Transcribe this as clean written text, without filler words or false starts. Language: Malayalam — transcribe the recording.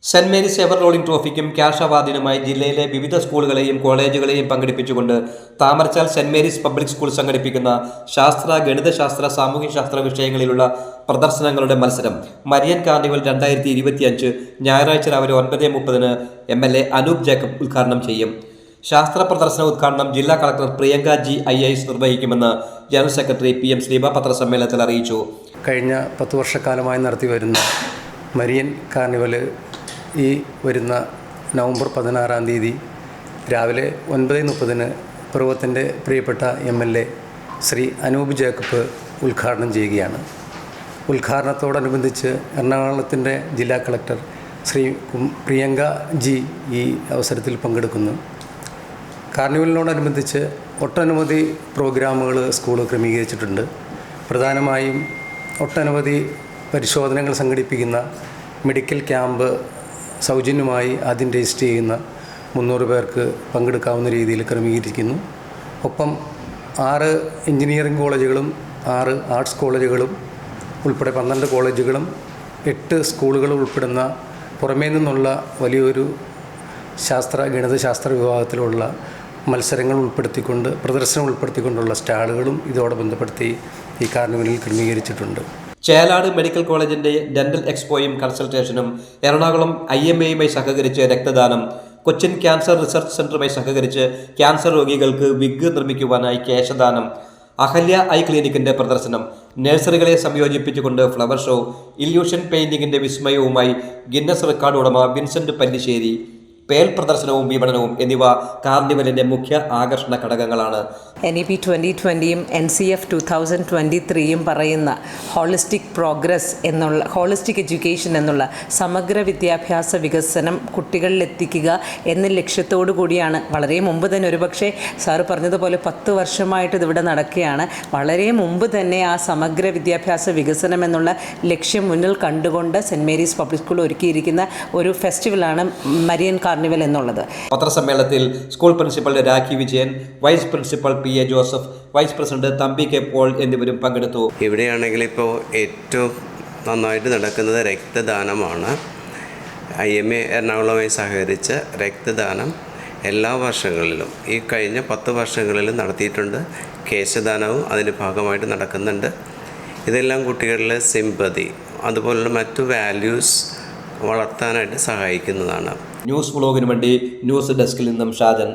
സെന്റ് മേരീസ് എവർ റോളിംഗ് ട്രോഫിക്കും ക്യാഷ് അവാർഡിനുമായി ജില്ലയിലെ വിവിധ സ്കൂളുകളെയും കോളേജുകളെയും പങ്കെടുപ്പിച്ചുകൊണ്ട് Thamarachal Saint Mary's public school സംഘടിപ്പിക്കുന്ന ശാസ്ത്ര, ഗണിതശാസ്ത്ര, സാമൂഹ്യശാസ്ത്ര വിഷയങ്ങളിലുള്ള പ്രദർശനങ്ങളുടെ മത്സരം മരിയൻ കാർണിവൽ 2025 ഞായറാഴ്ച രാവിലെ 9:30 MLA അനൂപ് ജേക്കബ് ഉദ്ഘാടനം ചെയ്യും. ശാസ്ത്ര പ്രദർശന ഉദ്ഘാടനം ജില്ലാ കളക്ടർ പ്രിയങ്ക ജി IAS നിർവഹിക്കുമെന്ന് ജനറൽ സെക്രട്ടറി PM ശ്രീബ പത്രസമ്മേളനത്തിൽ അറിയിച്ചു. കഴിഞ്ഞ 10 വർഷക്കാലമായി നടത്തിവരുന്ന മരിയൻ കാർണിവൽ ഈ വരുന്ന നവംബർ 16 രാവിലെ 9:30 പിറവത്തിൻ്റെ പ്രിയപ്പെട്ട MLA ശ്രീ അനൂപ് ജേക്കബ് ഉദ്ഘാടനം ചെയ്യുകയാണ്. ഉദ്ഘാടനത്തോടനുബന്ധിച്ച് എറണാകുളത്തിൻ്റെ ജില്ലാ കളക്ടർ ശ്രീ പ്രിയങ്ക ജി ഈ അവസരത്തിൽ പങ്കെടുക്കുന്നു. കാർണിവലിനോടനുബന്ധിച്ച് ഒട്ടനവധി പ്രോഗ്രാമുകൾ സ്കൂൾ ക്രമീകരിച്ചിട്ടുണ്ട്. പ്രധാനമായും ഒട്ടനവധി പരിശോധനകൾ സംഘടിപ്പിക്കുന്ന മെഡിക്കൽ ക്യാമ്പ് സൗജന്യമായി ആദ്യം രജിസ്റ്റർ ചെയ്യുന്ന 300 പേർക്ക് പങ്കെടുക്കാവുന്ന രീതിയിൽ ക്രമീകരിക്കുന്നു. ഒപ്പം 6 എഞ്ചിനീയറിംഗ് കോളേജുകളും 6 ആർട്സ് കോളേജുകളും ഉൾപ്പെടെ 12 കോളേജുകളും 8 സ്കൂളുകളും ഉൾപ്പെടുന്ന പുറമേ നിന്നുള്ള വലിയൊരു ഗണിതശാസ്ത്ര വിഭാഗത്തിലുള്ള മത്സരങ്ങൾ ഉൾപ്പെടുത്തിക്കൊണ്ട് പ്രദർശനം ഉൾപ്പെടുത്തിക്കൊണ്ടുള്ള സ്റ്റാളുകളും ഇതോടെ ബന്ധപ്പെടുത്തി ഈ കാർണിവലിൽ ക്രമീകരിച്ചിട്ടുണ്ട്. ചേലാട് മെഡിക്കൽ കോളേജിന്റെ ഡെന്റൽ എക്സ്പോയും കൺസൾട്ടേഷനും, എറണാകുളം IMAയുമായി സഹകരിച്ച് രക്തദാനം, കൊച്ചിൻ ക്യാൻസർ റിസർച്ച് സെന്ററുമായി സഹകരിച്ച് ക്യാൻസർ രോഗികൾക്ക് വിഗ് നിർമ്മിക്കുവാനായി കേശദാനം, അഹല്യ ഐ ക്ലിനിക്കിന്റെ പ്രദർശനം, നഴ്സറികളെ സംയോജിപ്പിച്ചുകൊണ്ട് ഫ്ലവർ ഷോ, ഇല്യൂഷൻ പെയിന്റിങ്ങിന്റെ വിസ്മയവുമായി ഗിന്നസ് റെക്കോർഡ് ഉടമ വിൻസെന്റ് പല്ലിശ്ശേരി, പേൽ പ്രദർശനവും വിപണനവും എന്നിവ കാർണിവലിന്റെ മുഖ്യ ആകർഷണ ഘടകങ്ങളാണ്. NEP 2020യും NCF 2023യും പറയുന്ന ഹോളിസ്റ്റിക് പ്രോഗ്രസ് എന്നുള്ള ഹോളിസ്റ്റിക് എഡ്യൂക്കേഷൻ എന്നുള്ള സമഗ്ര വിദ്യാഭ്യാസ വികസനം കുട്ടികളിലെത്തിക്കുക എന്ന ലക്ഷ്യത്തോടു കൂടിയാണ്. വളരെ മുമ്പ് തന്നെ, ഒരുപക്ഷെ സാറ് പറഞ്ഞതുപോലെ 10 വർഷമായിട്ട് ഇതിവിടെ നടക്കുകയാണ്. വളരെ മുമ്പ് തന്നെ ആ സമഗ്ര വിദ്യാഭ്യാസ വികസനം എന്നുള്ള ലക്ഷ്യം മുന്നിൽ കണ്ടുകൊണ്ട് സെൻറ്റ് മേരീസ് പബ്ലിക് സ്കൂൾ ഒരുക്കിയിരിക്കുന്ന ഒരു ഫെസ്റ്റിവലാണ് മരിയൻ കാർണിവൽ എന്നുള്ളത്. പത്രസമ്മേളനത്തിൽ school principal Rakhi Vijayan, vice principal PA Joseph, vice president Thampi K Paul എന്നിവരും പങ്കെടുത്തു. ഇവിടെയാണെങ്കിൽ ഇപ്പോൾ ഏറ്റവും നന്നായിട്ട് നടക്കുന്നത് രക്തദാനമാണ്. IMA എറണാകുളവുമായി സഹകരിച്ച് രക്തദാനം എല്ലാ വർഷങ്ങളിലും ഈ കഴിഞ്ഞ 10 വർഷങ്ങളിലും നടത്തിയിട്ടുണ്ട്. കേശദാനവും അതിൻ്റെ ഭാഗമായിട്ട് നടക്കുന്നുണ്ട്. ഇതെല്ലാം കുട്ടികളിലെ സിമ്പതി അതുപോലുള്ള മറ്റു വാല്യൂസ് വളർത്താനായിട്ട് സഹായിക്കുന്നതാണ്. ന്യൂസ് വ്ളോഗിന് വേണ്ടി ന്യൂസ് ഡെസ്കിൽ നിന്നും ഷാജൻ.